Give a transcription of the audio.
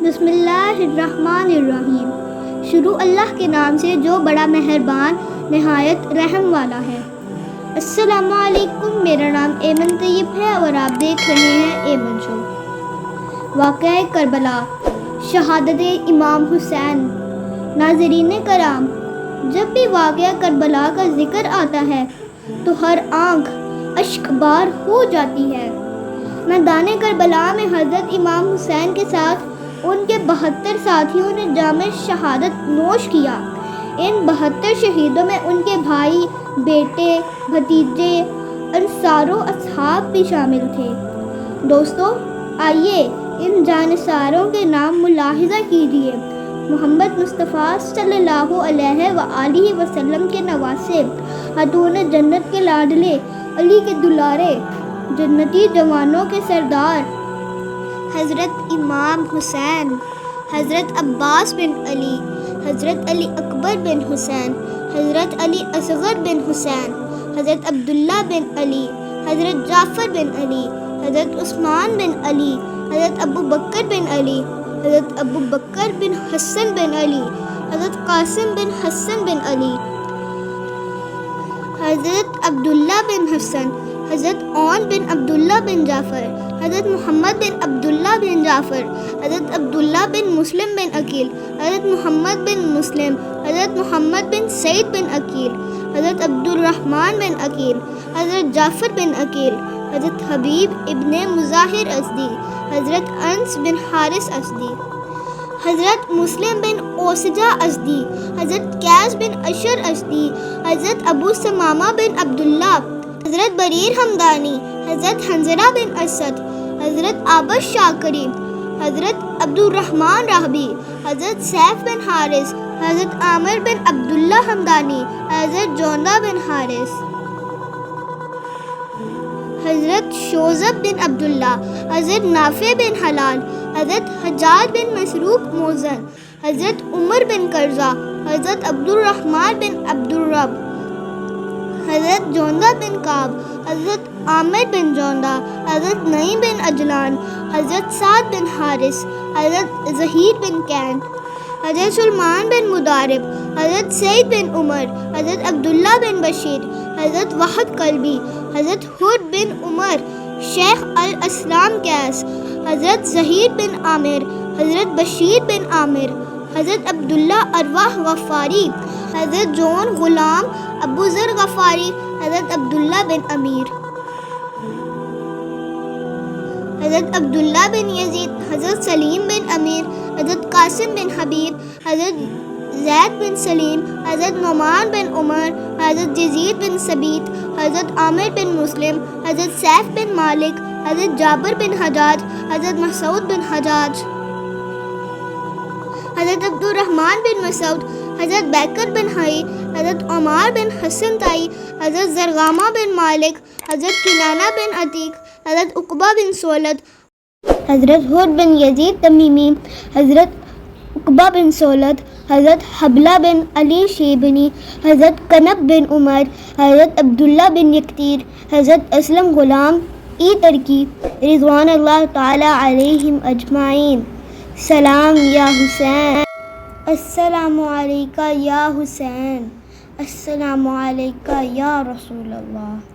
بسم اللہ الرحمن الرحیم۔ شروع اللہ کے نام سے جو بڑا مہربان نہایت رحم والا ہے۔ السلام علیکم، میرا نام ایمن طیب ہے اور آپ دیکھ رہے ہیں ایمن شو۔ واقعہ کربلا، شہادت امام حسین۔ ناظرین کرام، جب بھی واقعہ کربلا کا ذکر آتا ہے تو ہر آنکھ اشک بار ہو جاتی ہے۔ میدان کربلا میں حضرت امام حسین کے ساتھ ان کے 72 ساتھیوں نے جام شہادت نوش کیا۔ ان 72 شہیدوں میں ان کے بھائی، بیٹے، بھتیجے، انصار و اصحاب بھی شامل تھے۔ دوستو، آئیے ان جانثاروں کے نام ملاحظہ کیجیے۔ محمد مصطفیٰ صلی اللہ علیہ وآلہ وسلم کے نواسے، خاتون جنت کے لاڈلے، علی کے دلارے، جنتی جوانوں کے سردار حضرت امام حسین، حضرت عباس بن علی، حضرت علی اکبر بن حسین، حضرت علی اصغر بن حسین، حضرت عبداللہ بن علی، حضرت جعفر بن علی، حضرت عثمان بن علی، حضرت ابو بکر بن علی، حضرت ابو بکر بن حسن بن علی، حضرت قاسم بن حسن بن علی، حضرت عبداللہ بن حسن، حضرت عون بن عبداللہ بن جعفر، حضرت محمد بن عبداللہ بن جعفر، حضرت عبداللہ بن مسلم بن عقیل، حضرت محمد بن مسلم، حضرت محمد بن سعید بن عقیل، حضرت عبد الرحمن بن عقیل، حضرت جعفر بن عقیل، حضرت حبیب ابن مظاہر ازدی، حضرت انس بن حارث ازدی، حضرت مسلم بن اوسجہ ازدی، حضرت قیس بن اشر ازدی، حضرت ابو ثمامہ بن عبداللہ، حضرت بریر حمدانی، حضرت حنظلہ بن اسد، حضرت عابد شاکری، حضرت عبد الرحمن راہبی، حضرت سیف بن حارث، حضرت عامر بن عبداللہ حمدانی، حضرت جوندہ بن حارث، حضرت شوذب بن عبداللہ، حضرت نافع بن حلال، حضرت حجاج بن مسروق موزن، حضرت عمر بن قرظہ، حضرت عبد الرحمن بن عبد الرب، حضرت جوندہ بن کعب، حضرت عامر بن جوندہ، حضرت نعیم بن عجلان، حضرت سعد بن حارث، حضرت زہیر بن کین، حضرت سلمان بن مدارب، حضرت سعید بن عمر، حضرت عبداللہ بن بشیر، حضرت وحد قلبی، حضرت حر بن عمر، شیخ الاسلام قیس، حضرت زہیر بن عامر، حضرت بشیر بن عامر، حضرت عبداللہ ارواح غفاری، حضرت جون غلام ابو ذر غفاری، حضرت عبداللہ بن امیر، حضرت عبداللہ بن یزید، حضرت سلیم بن امیر، حضرت قاسم بن حبیب، حضرت زید بن سلیم، حضرت نعمان بن عمر، حضرت یزید بن ثبیت، حضرت عامر بن مسلم، حضرت سیف بن مالک، حضرت جابر بن حجاج، حضرت مسعود بن حجاج، حضرت عبد الرحمن بن مسعود، حضرت بیکر بن حئی، حضرت عمار بن حسن تائی، حضرت زرغامہ بن مالک، حضرت کنانہ بن عتیق، حضرت عقبہ بن سولد، حضرت حر بن یزید تمیمی، حضرت عقبہ بن سولد، حضرت حبلہ بن علی شیبنی، حضرت کنب بن عمر، حضرت عبداللہ بن یکتیر، حضرت اسلم غلام ای ترکی، رضوان اللہ تعالی علیہم اجمعین۔ سلام یا حسین، السلام علیکہ یا حسین، السلام علیکہ یا رسول اللہ۔